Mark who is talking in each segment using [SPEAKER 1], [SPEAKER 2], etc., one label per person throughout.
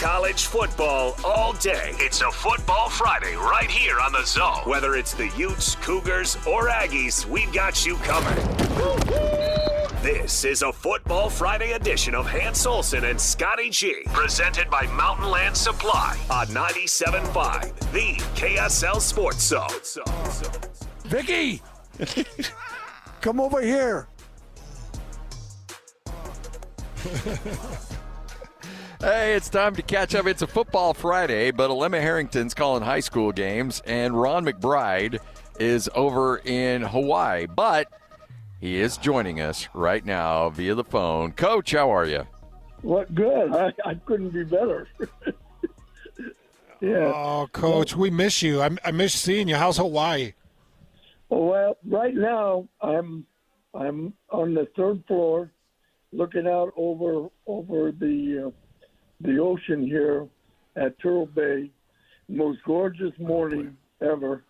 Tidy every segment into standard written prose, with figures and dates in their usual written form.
[SPEAKER 1] college football all day. It's a Football Friday right here on The Zone. Whether it's the Utes, Cougars, or Aggies, we've got you covered. This is a Football Friday edition of Hans Olsen and Scotty G, presented by Mountain Land Supply on 97.5, the KSL Sports Zone.
[SPEAKER 2] Vicky, come over here.
[SPEAKER 3] Hey, it's time to catch up. It's a Football Friday, but Alema Harrington's calling high school games, and Ron McBride is over in Hawaii. But he is joining us right now via the phone. Coach, how are you?
[SPEAKER 4] What, good. I couldn't be better. Yeah.
[SPEAKER 2] Oh, Coach, we miss you. I miss seeing you. How's Hawaii?
[SPEAKER 4] Well, right now I'm on the third floor, looking out over the ocean here at Turtle Bay. Most gorgeous morning ever,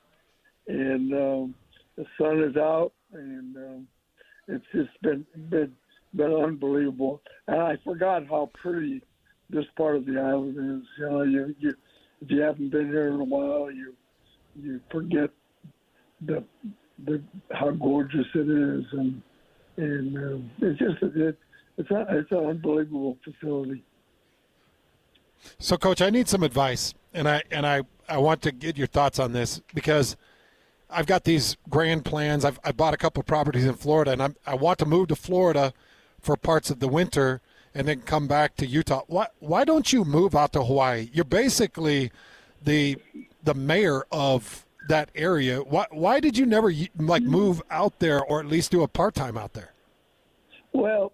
[SPEAKER 4] and the sun is out, and it's just been unbelievable. And I forgot how pretty this part of the island is. You know, you if you haven't been here in a while, you forget how gorgeous it is, and it's an unbelievable facility.
[SPEAKER 2] So, Coach, I need some advice, and I want to get your thoughts on this because I've got these grand plans. I bought a couple of properties in Florida, and I want to move to Florida for parts of the winter and then come back to Utah. Why don't you move out to Hawaii? You're basically the mayor of that area. Why did you never move out there, or at least do a part-time out there?
[SPEAKER 4] Well,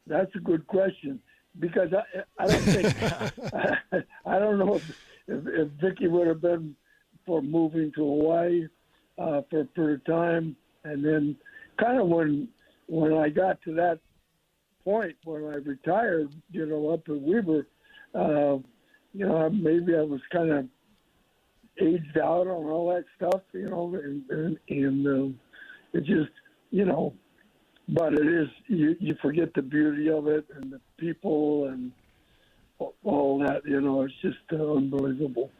[SPEAKER 4] that's a good question, because I don't think I don't know if Vicky would have been for moving to Hawaii for a period of time, and then kind of when I got to that point when I retired, up at Weber, maybe I was kind of aged out on all that stuff, and it just, but it is, you forget the beauty of it and the people and all that, it's just unbelievable.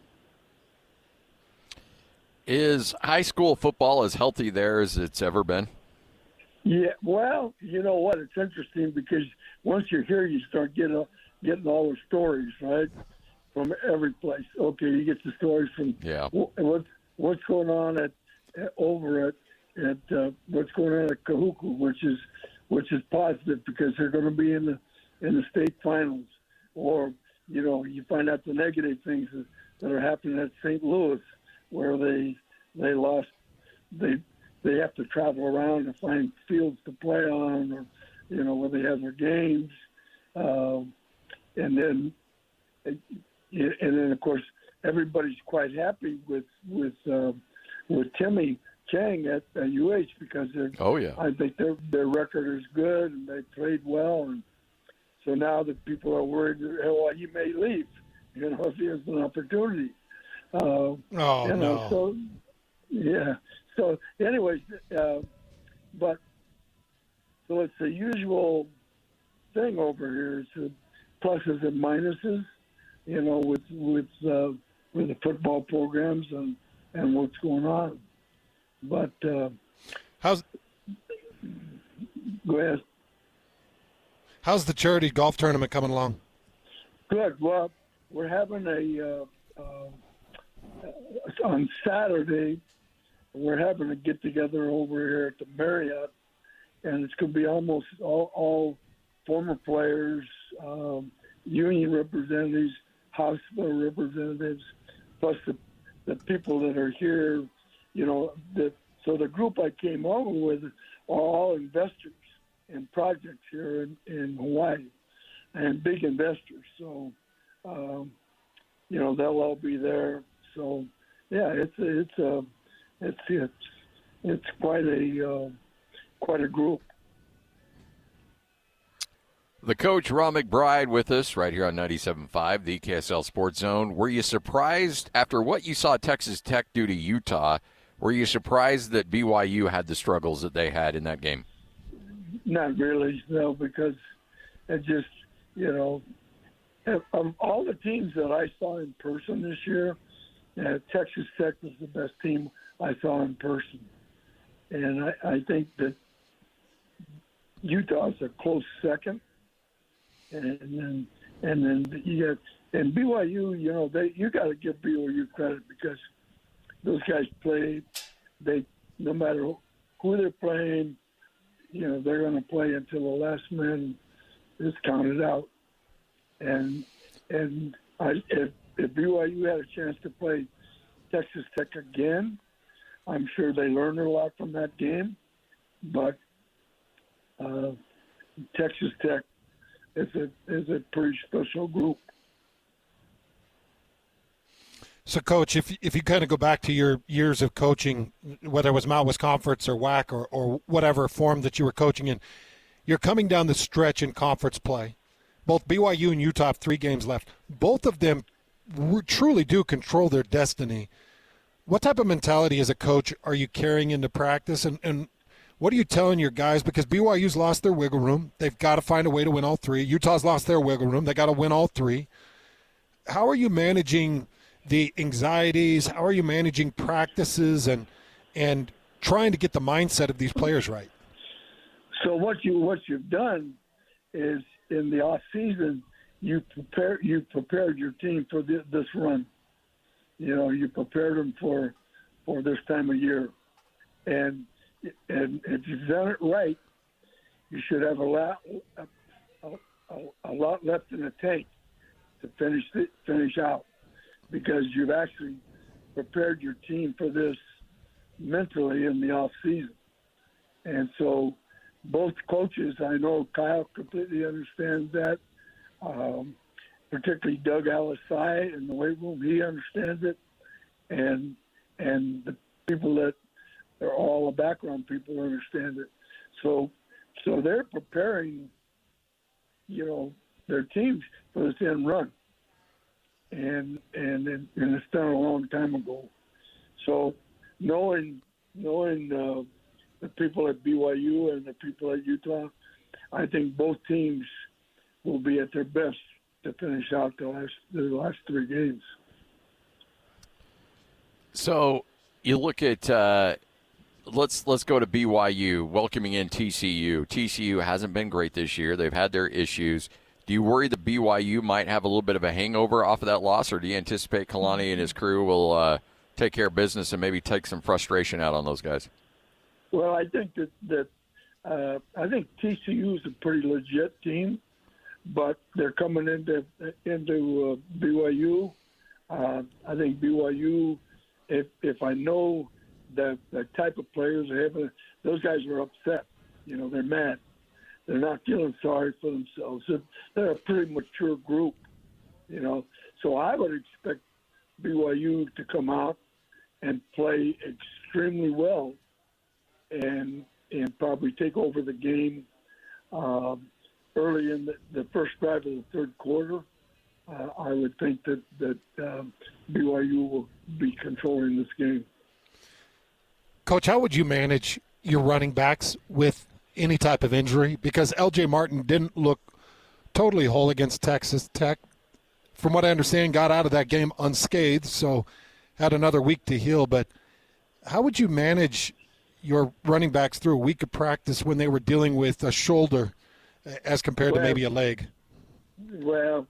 [SPEAKER 3] Is high school football as healthy there as it's ever been?
[SPEAKER 4] Yeah, well, you know what? It's interesting because once you're here, you start getting all the stories, right, from every place. Okay, you get the stories from what's going on over at what's going on at Kahuku, which is positive because they're going to be in the state finals, or you find out the negative things that are happening at St. Louis, where they lost. They have to travel around to find fields to play on, or where they have their games, and then of course everybody's quite happy with Timmy Chang at UH because I think their record is good and they played well, and so now that people are worried that he may leave, if he has an opportunity.
[SPEAKER 2] No.
[SPEAKER 4] So yeah. So anyways, but so it's the usual thing over here. It's pluses and minuses, with the football programs and what's going on. But go ahead.
[SPEAKER 2] How's the charity golf tournament coming along?
[SPEAKER 4] Good. Well, we're having on Saturday. We're having a get-together over here at the Marriott, and it's going to be almost all former players, union representatives, hospital representatives, plus the people that are here. So the group I came over with are all investors in projects here in Hawaii, and big investors. So, they'll all be there. So, yeah, it's quite a group.
[SPEAKER 3] The coach, Ron McBride, with us right here on 97.5, the KSL Sports Zone. Were you surprised after what you saw Texas Tech do to Utah? Were you surprised that BYU had the struggles that they had in that game?
[SPEAKER 4] Not really, no, because it just, of all the teams that I saw in person this year, Texas Tech was the best team I saw in person. And I think that Utah's a close second. And then you got and BYU, you got to give BYU credit because those guys play. They no matter who they're playing, they're going to play until the last man is counted out. And if BYU had a chance to play Texas Tech again, I'm sure they learned a lot from that game. But Texas Tech is a pretty special group.
[SPEAKER 2] So, Coach, if you kind of go back to your years of coaching, whether it was Mount West Conference or WAC or whatever form that you were coaching in, you're coming down the stretch in conference play. Both BYU and Utah have 3 games left. Both of them truly do control their destiny. What type of mentality as a coach are you carrying into practice, and what are you telling your guys? Because BYU's lost their wiggle room. They've got to find a way to win all 3. Utah's lost their wiggle room. They got to win all 3. How are you managing the anxieties? How are you managing practices and trying to get the mindset of these players right?
[SPEAKER 4] So what you've done is in the off season you prepared your team for this run. You prepared them for this time of year, and if you've done it right, you should have a lot left in the tank to finish out, because you've actually prepared your team for this mentally in the off season. And so both coaches, I know Kyle completely understands that, particularly Doug Alisai in the weight room, he understands it, and the people that are all the background people understand it. So they're preparing, their teams for this end run. And it's done a long time ago. So knowing the people at BYU and the people at Utah, I think both teams will be at their best to finish out the last 3 games.
[SPEAKER 3] So you look at let's go to BYU welcoming in TCU. TCU hasn't been great this year. They've had their issues. Do you worry that BYU might have a little bit of a hangover off of that loss, or do you anticipate Kalani and his crew will take care of business and maybe take some frustration out on those guys?
[SPEAKER 4] Well, I think that I think TCU is a pretty legit team, but they're coming into BYU. I think BYU, if I know the type of players they have, those guys are upset. They're mad. They're not feeling sorry for themselves. They're a pretty mature group, So I would expect BYU to come out and play extremely well and probably take over the game early in the first drive of the third quarter. I would think that BYU will be controlling this game.
[SPEAKER 2] Coach, how would you manage your running backs with any type of injury? Because L.J. Martin didn't look totally whole against Texas Tech. From what I understand, got out of that game unscathed, so had another week to heal. But how would you manage your running backs through a week of practice when they were dealing with a shoulder as compared to maybe a leg?
[SPEAKER 4] Well,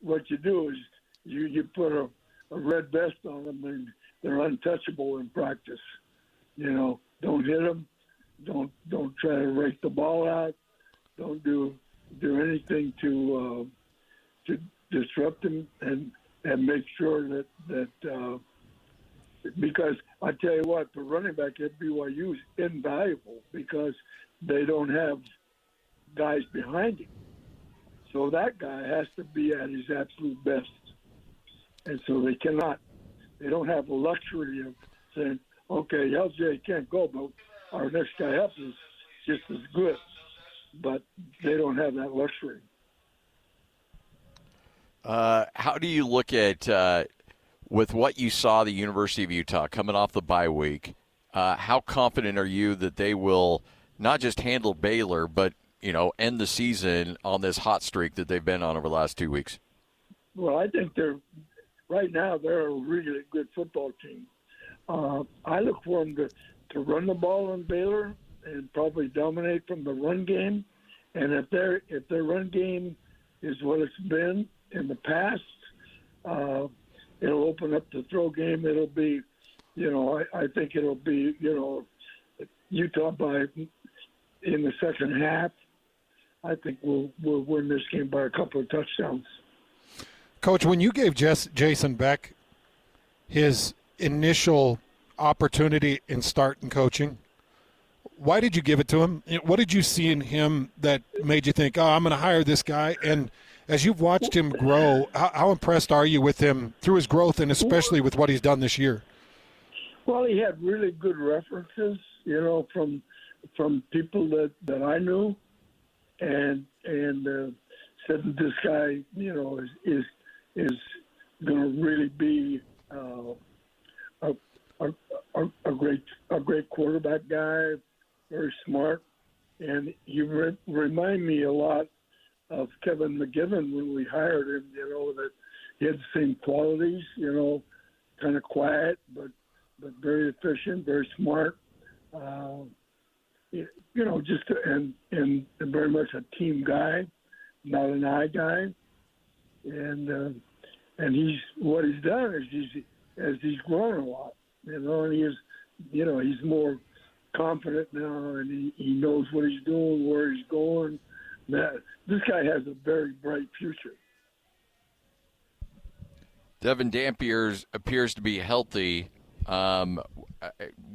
[SPEAKER 4] what you do is you put a red vest on them, and they're untouchable in practice. Don't hit them. Don't try to rake the ball out. Don't do anything to disrupt them and make sure that because I tell you what, the running back at BYU is invaluable because they don't have guys behind him. So that guy has to be at his absolute best. And so they don't have the luxury of saying, okay, LJ can't go, but our next guy up is just as good. But they don't have that luxury.
[SPEAKER 3] How do you look at, with what you saw the University of Utah coming off the bye week, how confident are you that they will not just handle Baylor, but, end the season on this hot streak that they've been on over the last 2 weeks?
[SPEAKER 4] Well, I think right now they're a really good football team. I look for them to run the ball on Baylor and probably dominate from the run game. And if their run game is what it's been in the past, it'll open up the throw game. It'll be, I think it'll be, Utah in the second half. I think we'll win this game by a couple of touchdowns.
[SPEAKER 2] Coach, when you gave Jason Beck his initial opportunity in starting coaching, why did you give it to him? What did you see in him that made you think, I'm going to hire this guy? And as you've watched him grow, how impressed are you with him through his growth and especially with what he's done this year?
[SPEAKER 4] Well, he had really good references, from people that I knew, and said that this guy, is going to really be a great quarterback guy, very smart, and he remind me a lot of Kevin McGivern when we hired him. That he had the same qualities, kind of quiet but very efficient, very smart. And very much a team guy, not an eye guy. And what he's done is he's grown a lot, and he's more confident now, and he knows what he's doing, where he's going. This guy has a very bright future.
[SPEAKER 3] Devin Dampier appears to be healthy.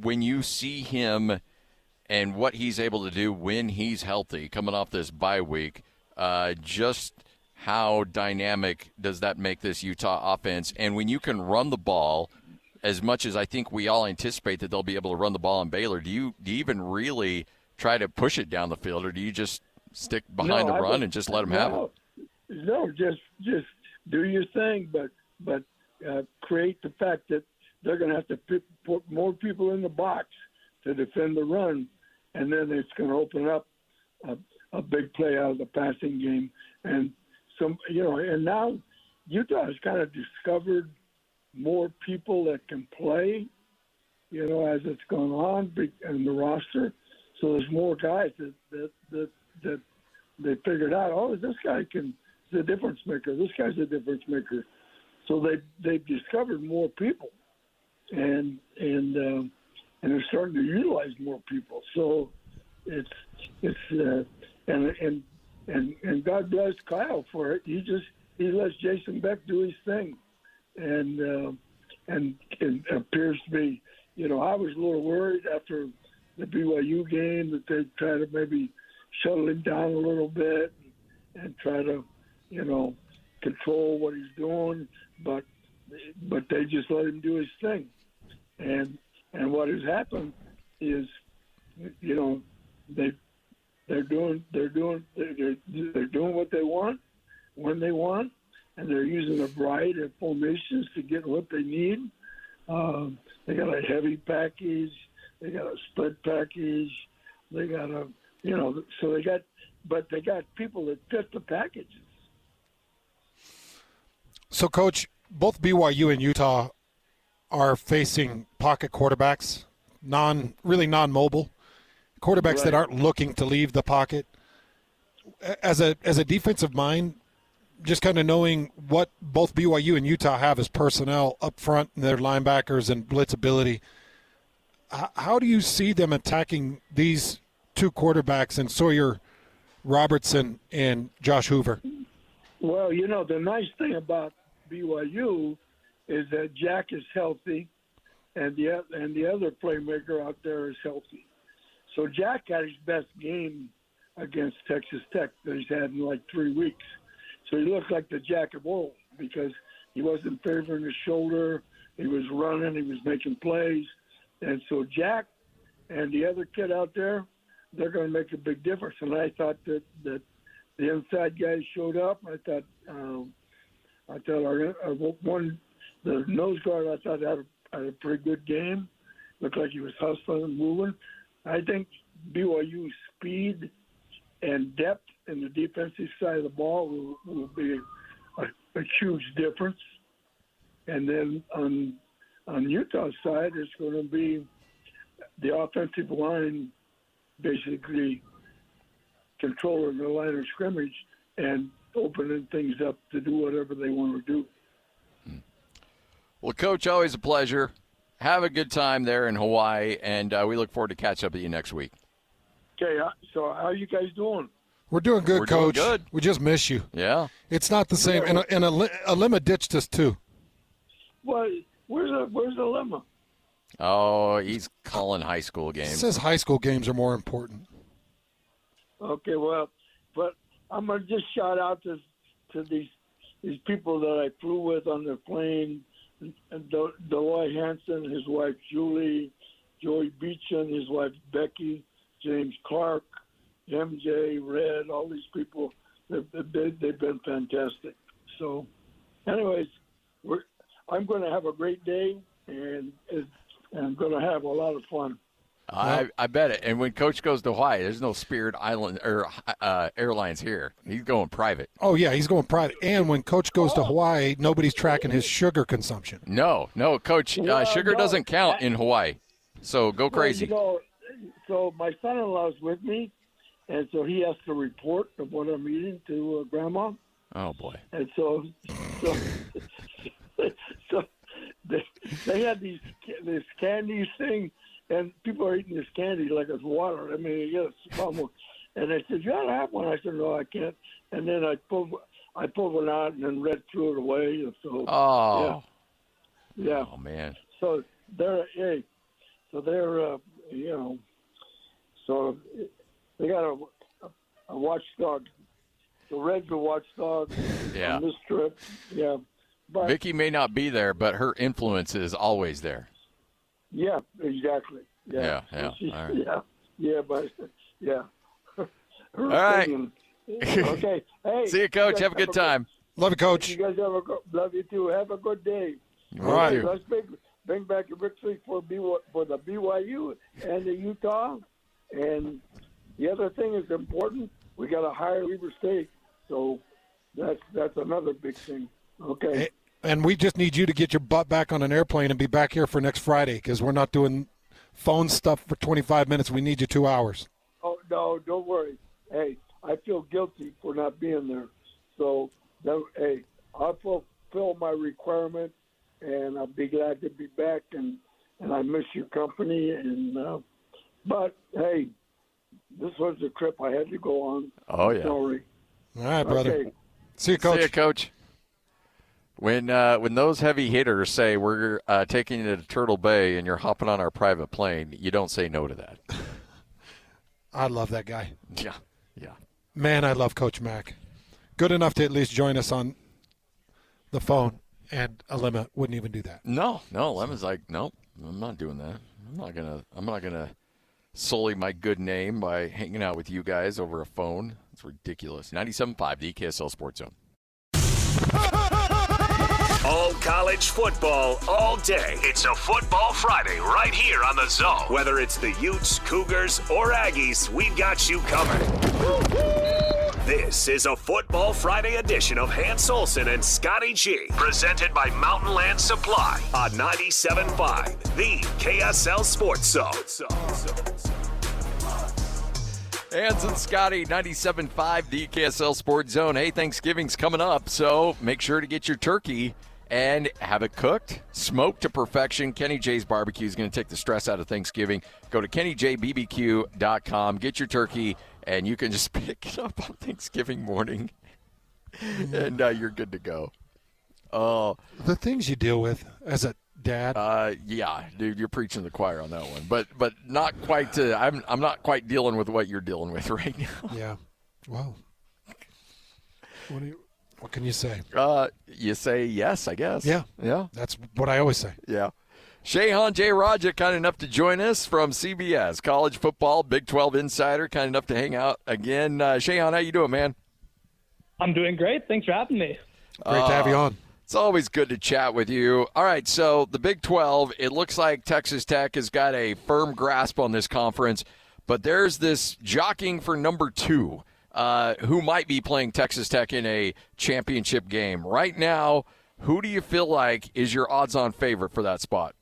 [SPEAKER 3] When you see him and what he's able to do when he's healthy, coming off this bye week, just how dynamic does that make this Utah offense? And when you can run the ball, as much as I think we all anticipate that they'll be able to run the ball in Baylor, do you even really try to push it down the field, or do you just stick behind the run and just let them have it?
[SPEAKER 4] No, just do your thing, but create the fact that they're going to have to put more people in the box to defend the run, and then it's going to open up a big play out of the passing game. And and now Utah has kind of discovered more people that can play, as it's gone on in the roster. So there's more guys that they figured out, this guy is a difference maker. This guy's a difference maker. So they've discovered more people, and they're starting to utilize more people. So it's and God bless Kyle for it. He lets Jason Beck do his thing, and it appears to be. I was a little worried after the BYU game that they'd try to maybe shuttle him down a little bit and try to, control what he's doing, but they just let him do his thing, and what has happened is, they're doing what they want when they want, and they're using a variety of formations to get what they need. They got a heavy package, they got a split package, they got but they got people that fit the packages.
[SPEAKER 2] So, Coach, both BYU and Utah are facing pocket quarterbacks, really non-mobile quarterbacks that aren't looking to leave the pocket. As a defensive mind, just kind of knowing what both BYU and Utah have as personnel up front, and their linebackers and blitz ability, how do you see them attacking these two quarterbacks in Sawyer Robertson and Josh Hoover?
[SPEAKER 4] Well, the nice thing about BYU is that Jack is healthy, and the other playmaker out there is healthy. So Jack had his best game against Texas Tech that he's had in like 3 weeks. So he looked like the Jack of old because he wasn't favoring his shoulder. He was running. He was making plays. And so Jack and the other kid out there, they're going to make a big difference. And I thought that the inside guys showed up. I thought the nose guard, I thought had a pretty good game. Looked like he was hustling and moving. I think BYU's speed and depth in the defensive side of the ball will be a huge difference. And then on Utah's side, it's going to be the offensive line basically controlling the line of scrimmage and opening things up to do whatever they want to do.
[SPEAKER 3] Well, Coach, always a pleasure. Have a good time there in Hawaii, and we look forward to catch up with you next week.
[SPEAKER 4] Okay, so how are you guys doing?
[SPEAKER 2] We're doing good,
[SPEAKER 3] We're
[SPEAKER 2] Coach.
[SPEAKER 3] doing good.
[SPEAKER 2] We just miss you.
[SPEAKER 3] Yeah.
[SPEAKER 2] It's not the same. And Alema ditched us, too.
[SPEAKER 4] Well, where's the lemma?
[SPEAKER 3] Oh, he's calling high school
[SPEAKER 2] It
[SPEAKER 3] games.
[SPEAKER 2] says high school games are more important.
[SPEAKER 4] Okay, well, but I'm gonna just shout out to these people that I flew with on the plane: Deloy Hansen, his wife Julie, Joey Beechan, his wife Becky, James Clark, MJ, Red. All these people, they've been fantastic. So, anyways, I'm going to have a great day, and I'm going to have a lot of fun.
[SPEAKER 3] I bet it. And when Coach goes to Hawaii, there's no Spirit Island or Airlines here. He's going private.
[SPEAKER 2] Oh, yeah, he's going private. And when Coach goes to Hawaii, nobody's tracking his sugar consumption.
[SPEAKER 3] No, Coach. Sugar doesn't count in Hawaii. So go crazy.
[SPEAKER 4] Well, so my son-in-law's with me, and so he has to report of what I'm eating to Grandma.
[SPEAKER 3] Oh, boy.
[SPEAKER 4] And so they had this candy thing, and people are eating this candy like it's water. I mean, you get a small. And they said, "You ought to have one." I said, "No, I can't." And then I pulled one out and then Red threw it away. And so,
[SPEAKER 3] Oh.
[SPEAKER 4] Yeah.
[SPEAKER 3] Oh, man.
[SPEAKER 4] So they're so they got a watchdog. So Red's a watchdog
[SPEAKER 3] Yeah.
[SPEAKER 4] on this trip. Yeah. But
[SPEAKER 3] Vicky may not be there, but her influence is always there.
[SPEAKER 4] yeah, exactly. Yeah.
[SPEAKER 3] Yeah. All right.
[SPEAKER 4] Yeah, but yeah.
[SPEAKER 3] All right.
[SPEAKER 4] Okay. Hey.
[SPEAKER 3] See you, Coach. Have a good time.
[SPEAKER 2] Love you, Coach.
[SPEAKER 4] You guys love you too. Have a good day.
[SPEAKER 2] All right.
[SPEAKER 4] Let's bring back a victory for the BYU and the Utah. And the other thing is important. We got to hire Weber State, so that's another big thing. Okay.
[SPEAKER 2] And we just need you to get your butt back on an airplane and be back here for next Friday because we're not doing phone stuff for 25 minutes. We need you 2 hours.
[SPEAKER 4] Oh, no, don't worry. Hey, I feel guilty for not being there. So, hey, I'll fulfill my requirement, and I'll be glad to be back, and I miss your company. But, hey, this was a trip I had to go on.
[SPEAKER 3] Oh, yeah.
[SPEAKER 4] Sorry.
[SPEAKER 2] All right, brother.
[SPEAKER 4] Okay.
[SPEAKER 2] See you, Coach.
[SPEAKER 3] See you, Coach. When those heavy hitters say we're taking you to Turtle Bay and you're hopping on our private plane, you don't say no to that.
[SPEAKER 2] I love that guy.
[SPEAKER 3] Yeah.
[SPEAKER 2] Man, I love Coach Mack. Good enough to at least join us on the phone, and Alema wouldn't even do that.
[SPEAKER 3] No. Lemon's like, no, I'm not doing that. I'm not gonna sully my good name by hanging out with you guys over a phone. It's ridiculous. 97.5, the KSL Sports Zone.
[SPEAKER 1] All college football, all day. It's a Football Friday right here on the Zone. Whether it's the Utes, Cougars, or Aggies, we've got you covered. This is a Football Friday edition of Hans Olsen and Scotty G, presented by Mountain Land Supply on 97.5, the KSL Sports Zone.
[SPEAKER 3] Hans and Scotty, 97.5, the KSL Sports Zone. Hey, Thanksgiving's coming up, so make sure to get your turkey and have it cooked, smoked to perfection. Kenny J's Barbecue is going to take the stress out of Thanksgiving. Go to kennyjbbq.com, get your turkey, and you can just pick it up on Thanksgiving morning, and you're good to go. Oh,
[SPEAKER 2] The things you deal with as a dad.
[SPEAKER 3] yeah, dude, you're preaching to the choir on that one, but not quite to. I'm not quite dealing with what you're dealing with right now.
[SPEAKER 2] Yeah. Well, what can you say?
[SPEAKER 3] You say yes, I guess.
[SPEAKER 2] Yeah.
[SPEAKER 3] Yeah.
[SPEAKER 2] That's what I always say.
[SPEAKER 3] Yeah. Shehan Jeyarajah, kind enough to join us from CBS, college football, Big 12 insider, kind enough to hang out again. Shehan, how you doing, man?
[SPEAKER 5] I'm doing great. Thanks for having me.
[SPEAKER 2] Great to have you on.
[SPEAKER 3] It's always good to chat with you. All right, so the Big 12, it looks like Texas Tech has got a firm grasp on this conference, but there's this jockeying for number 2. who might be playing Texas Tech in a championship game. Right now, who do you feel like is your odds-on favorite for that spot?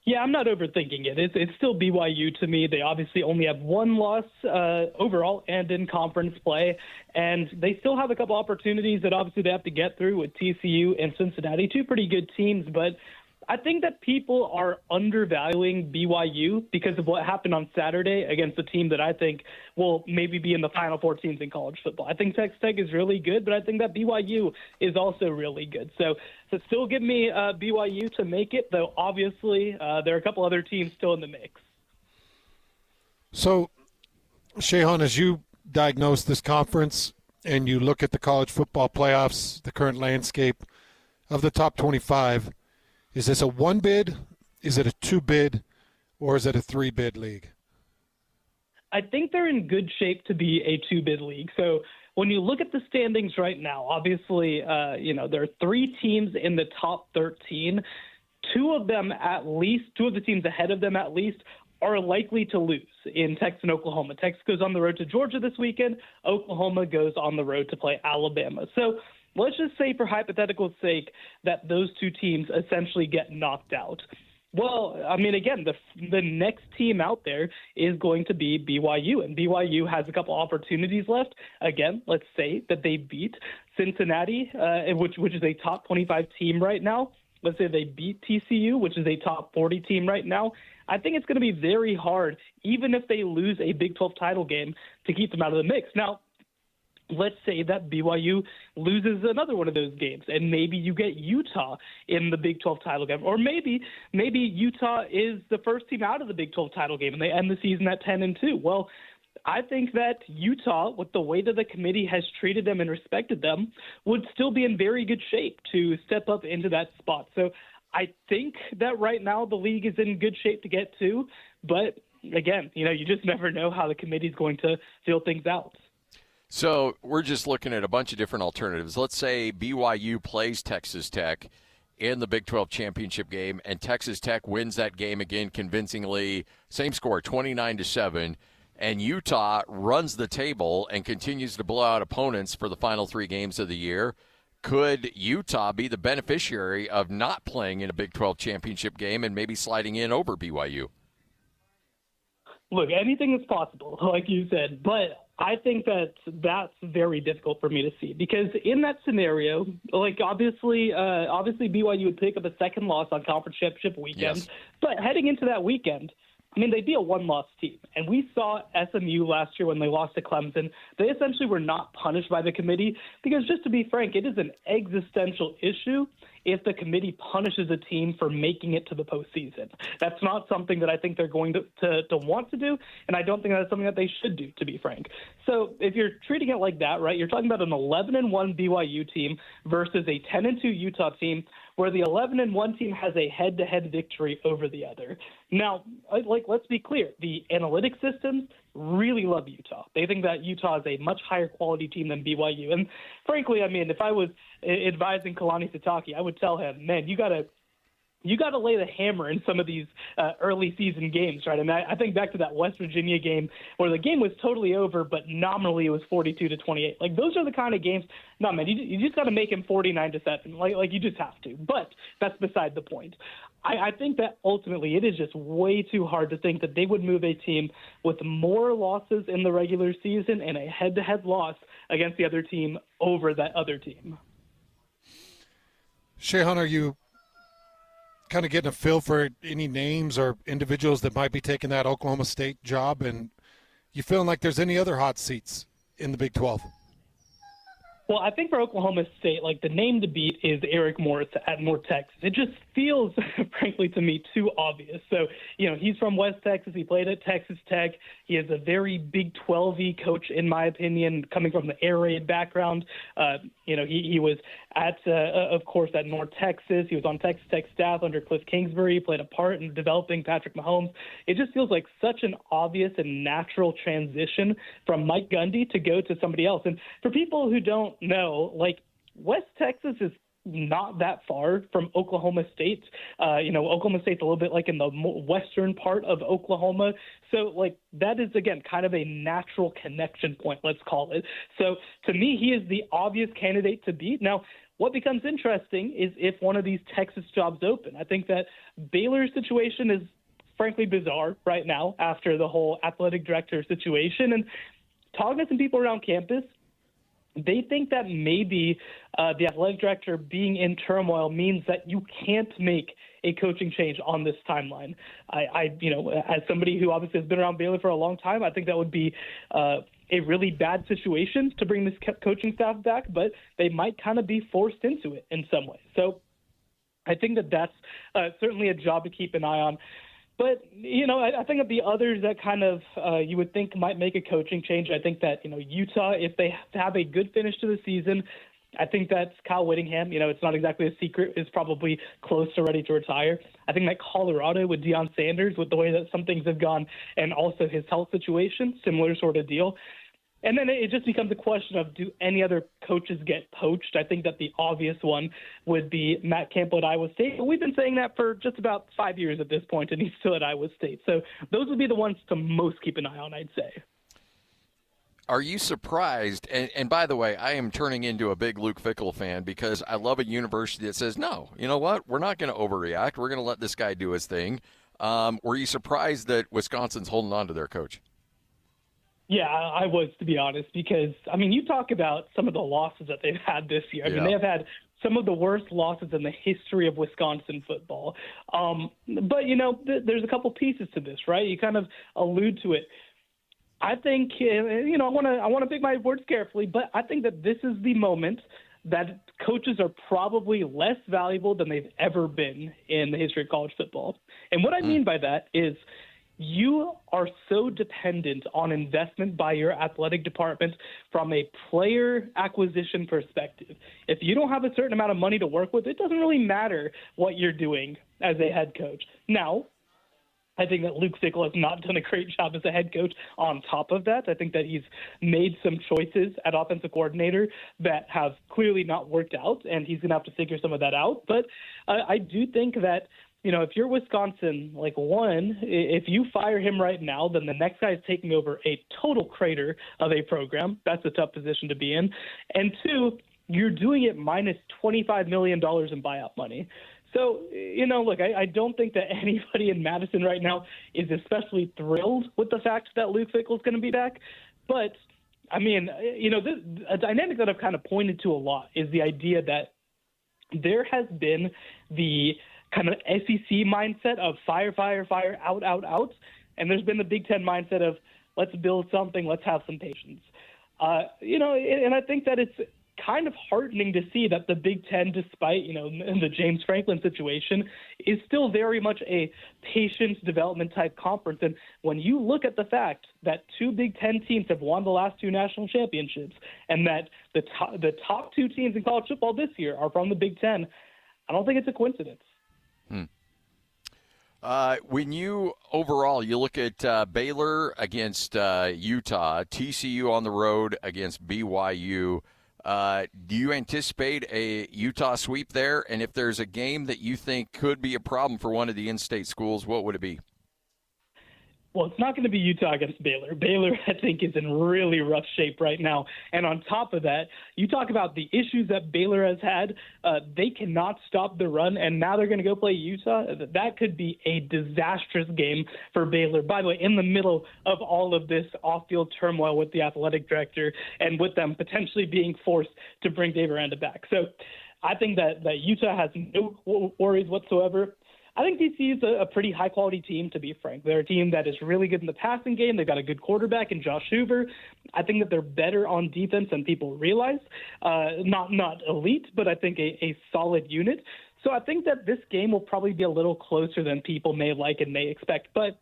[SPEAKER 5] Yeah, I'm not overthinking it. It's still BYU to me. They obviously only have one loss overall and in conference play, and they still have a couple opportunities that obviously they have to get through with TCU and Cincinnati, two pretty good teams. But I think that people are undervaluing BYU because of what happened on Saturday against a team that I think will maybe be in the Final Four teams in college football. I think Texas Tech is really good, but I think that BYU is also really good. So still give me BYU to make it, though obviously there are a couple other teams still in the mix.
[SPEAKER 2] So, Shehan, as you diagnose this conference and you look at the college football playoffs, the current landscape of the top 25, is this a one bid, is it a two bid, or is it a three bid league?
[SPEAKER 5] I think they're in good shape to be a two-bid league. So when you look at the standings right now, obviously, there are three teams in the top 13. Two of the teams ahead of them at least, are likely to lose in Texas and Oklahoma. Texas goes on the road to Georgia this weekend. Oklahoma goes on the road to play Alabama. So let's just say, for hypothetical sake, that those two teams essentially get knocked out. Well, I mean, again, the next team out there is going to be BYU, and BYU has a couple opportunities left. Again, let's say that they beat Cincinnati, which is a top 25 team right now. Let's say they beat TCU, which is a top 40 team right now. I think it's going to be very hard, even if they lose a Big 12 title game, to keep them out of the mix. Now, let's say that BYU loses another one of those games, and maybe you get Utah in the Big 12 title game, or maybe Utah is the first team out of the Big 12 title game, and they end the season at 10-2. Well, I think that Utah, with the way that the committee has treated them and respected them, would still be in very good shape to step up into that spot. So I think that right now the league is in good shape to get to, but again, you just never know how the committee is going to feel things out.
[SPEAKER 3] So we're just looking at a bunch of different alternatives. Let's say BYU plays Texas Tech in the Big 12 championship game, and Texas Tech wins that game again convincingly, same score, 29-7, and Utah runs the table and continues to blow out opponents for the final three games of the year. Could Utah be the beneficiary of not playing in a Big 12 championship game and maybe sliding in over BYU?
[SPEAKER 5] Look, anything is possible, like you said, but I think that's very difficult for me to see, because in that scenario, obviously BYU would pick up a second loss on conference championship weekend, yes. But heading into that weekend, they'd be a one-loss team. And we saw SMU last year when they lost to Clemson. They essentially were not punished by the committee because, just to be frank, it is an existential issue if the committee punishes a team for making it to the postseason. That's not something that I think they're going to want to do, and I don't think that's something that they should do, to be frank. So if you're treating it like that, right, you're talking about an 11-1 BYU team versus a 10-2 Utah team, where the 11-1 team has a head-to-head victory over the other. Now, let's be clear. The analytic systems really love Utah. They think that Utah is a much higher quality team than BYU. And frankly, if I was advising Kalani Sitake, I would tell him, man, you got to lay the hammer in some of these early season games, right? I think back to that West Virginia game where the game was totally over, but nominally it was 42-28. Those are the kind of games. No, man, you just got to make him 49-7. You just have to. But that's beside the point. I think that ultimately it is just way too hard to think that they would move a team with more losses in the regular season and a head-to-head loss against the other team over that other team.
[SPEAKER 2] Shehan, are you kind of getting a feel for any names or individuals that might be taking that Oklahoma State job, and you feeling like there's any other hot seats in the Big 12?
[SPEAKER 5] Well, I think for Oklahoma State, the name to beat is Eric Morris at North Texas. It just feels, frankly, to me, too obvious. So, he's from West Texas. He played at Texas Tech. He is a very Big 12-y coach, in my opinion, coming from the air raid background. He was of course, at North Texas. He was on Texas Tech staff under Cliff Kingsbury. He played a part in developing Patrick Mahomes. It just feels like such an obvious and natural transition from Mike Gundy to go to somebody else. And for people who don't know, West Texas is not that far from Oklahoma State. Oklahoma State's a little bit like in the western part of Oklahoma. So, that is, again, kind of a natural connection point, let's call it. So, to me, he is the obvious candidate to beat. Now, what becomes interesting is if one of these Texas jobs open. I think that Baylor's situation is frankly bizarre right now after the whole athletic director situation. And talking to some people around campus, they think that maybe the athletic director being in turmoil means that you can't make a coaching change on this timeline. As somebody who obviously has been around Baylor for a long time, I think that would be a really bad situation to bring this coaching staff back, but they might kind of be forced into it in some way. So I think that that's certainly a job to keep an eye on. But, I think of the others that kind of you would think might make a coaching change. I think that, Utah, if they have a good finish to the season, I think that's Kyle Whittingham. It's not exactly a secret, is probably close to ready to retire. I think that Colorado with Deion Sanders, with the way that some things have gone, and also his health situation, similar sort of deal. And then it just becomes a question of, do any other coaches get poached? I think that the obvious one would be Matt Campbell at Iowa State. But we've been saying that for just about 5 years at this point, and he's still at Iowa State. So those would be the ones to most keep an eye on, I'd say.
[SPEAKER 3] Are you surprised? And by the way, I am turning into a big Luke Fickell fan because I love a university that says, no, you know what? We're not going to overreact. We're going to let this guy do his thing. Were you surprised that Wisconsin's holding on to their coach?
[SPEAKER 5] Yeah, I was, to be honest, because, you talk about some of the losses that they've had this year. They have had some of the worst losses in the history of Wisconsin football. But, there's a couple pieces to this, right? You kind of allude to it. I think, I want to pick my words carefully, but I think that this is the moment that coaches are probably less valuable than they've ever been in the history of college football. And what I mean by that is, you are so dependent on investment by your athletic department from a player acquisition perspective. If you don't have a certain amount of money to work with, it doesn't really matter what you're doing as a head coach. Now, I think that Luke Fickell has not done a great job as a head coach. On top of that, I think that he's made some choices at offensive coordinator that have clearly not worked out, and he's going to have to figure some of that out. But I do think that, if you're Wisconsin, if you fire him right now, then the next guy is taking over a total crater of a program. That's a tough position to be in. And two, you're doing it minus $25 million in buyout money. So, I don't think that anybody in Madison right now is especially thrilled with the fact that Luke Fickell is going to be back. But, a dynamic that I've kind of pointed to a lot is the idea that there has been the kind of SEC mindset of fire, out, out. And there's been the Big Ten mindset of let's build something, let's have some patience. And I think that it's kind of heartening to see that the Big Ten, despite, the James Franklin situation, is still very much a patience development type conference. And when you look at the fact that two Big Ten teams have won the last two national championships and that the top two teams in college football this year are from the Big Ten, I don't think it's a coincidence.
[SPEAKER 3] When you look at Baylor against Utah, TCU on the road against BYU, do you anticipate a Utah sweep there? And if there's a game that you think could be a problem for one of the in-state schools, what would it be?
[SPEAKER 5] Well, it's not going to be Utah against Baylor. Baylor, I think, is in really rough shape right now. And on top of that, you talk about the issues that Baylor has had. They cannot stop the run, and now they're going to go play Utah. That could be a disastrous game for Baylor. By the way, in the middle of all of this off-field turmoil with the athletic director and with them potentially being forced to bring Dave Aranda back. So I think that Utah has no worries whatsoever. I think TCU is a pretty high-quality team, to be frank. They're a team that is really good in the passing game. They've got a good quarterback in Josh Hoover. I think that they're better on defense than people realize. Not elite, but I think a solid unit. So I think that this game will probably be a little closer than people may like and may expect. But,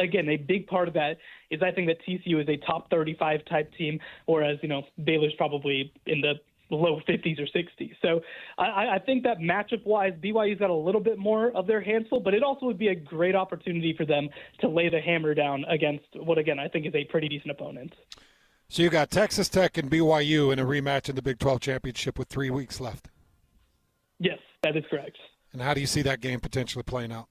[SPEAKER 5] again, a big part of that is I think that TCU is a top 35 type team, whereas, Baylor's probably in the low 50s or 60s. So I think that matchup-wise, BYU's got a little bit more of their hands full, but it also would be a great opportunity for them to lay the hammer down against what, again, I think is a pretty decent opponent.
[SPEAKER 2] So you got Texas Tech and BYU in a rematch in the Big 12 championship with 3 weeks left.
[SPEAKER 5] Yes, that is correct.
[SPEAKER 2] And how do you see that game potentially playing out?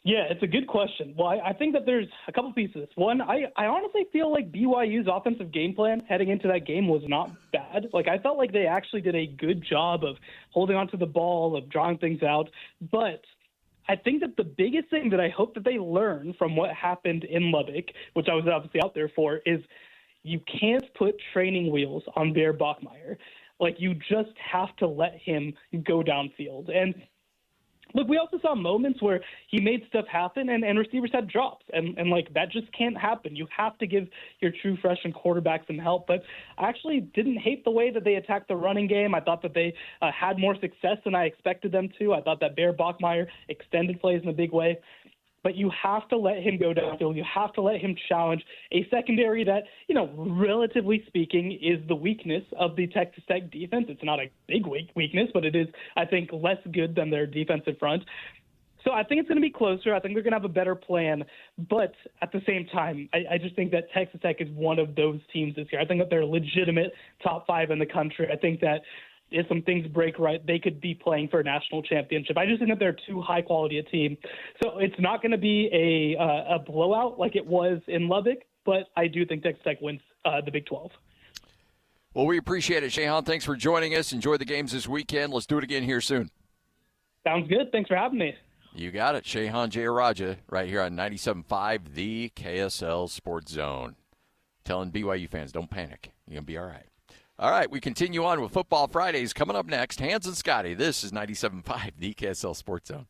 [SPEAKER 5] Yeah, it's a good question. Well, I think that there's a couple pieces. One, I honestly feel like BYU's offensive game plan heading into that game was not bad. Like, I felt like they actually did a good job of holding onto the ball, of drawing things out. But I think that the biggest thing that I hope that they learn from what happened in Lubbock, which I was obviously out there for, is you can't put training wheels on Bear Bachmeier. Like, you just have to let him go downfield. And look, we also saw moments where he made stuff happen and receivers had drops. And like, that just can't happen. You have to give your true freshman quarterback some help. But I actually didn't hate the way that they attacked the running game. I thought that they had more success than I expected them to. I thought that Bear Bachmeier extended plays in a big way. But you have to let him go downfield. You have to let him challenge a secondary that, relatively speaking, is the weakness of the Texas Tech defense. It's not a big weakness, but it is, I think, less good than their defensive front. So I think it's going to be closer. I think they're going to have a better plan. But at the same time, I just think that Texas Tech is one of those teams this year. I think that they're a legitimate top 5 in the country. I think that if some things break right, they could be playing for a national championship. I just think that they're too high quality a team. So it's not going to be a blowout like it was in Lubbock, but I do think Texas Tech wins the Big 12.
[SPEAKER 3] Well, we appreciate it, Shehan. Thanks for joining us. Enjoy the games this weekend. Let's do it again here soon.
[SPEAKER 5] Sounds good. Thanks for having me.
[SPEAKER 3] You got it. Shehan Jeyarajah right here on 97.5, the KSL Sports Zone. Telling BYU fans, don't panic. You're going to be all right. All right, we continue on with Football Fridays. Coming up next, Hans and Scotty. This is 97.5, the KSL Sports Zone.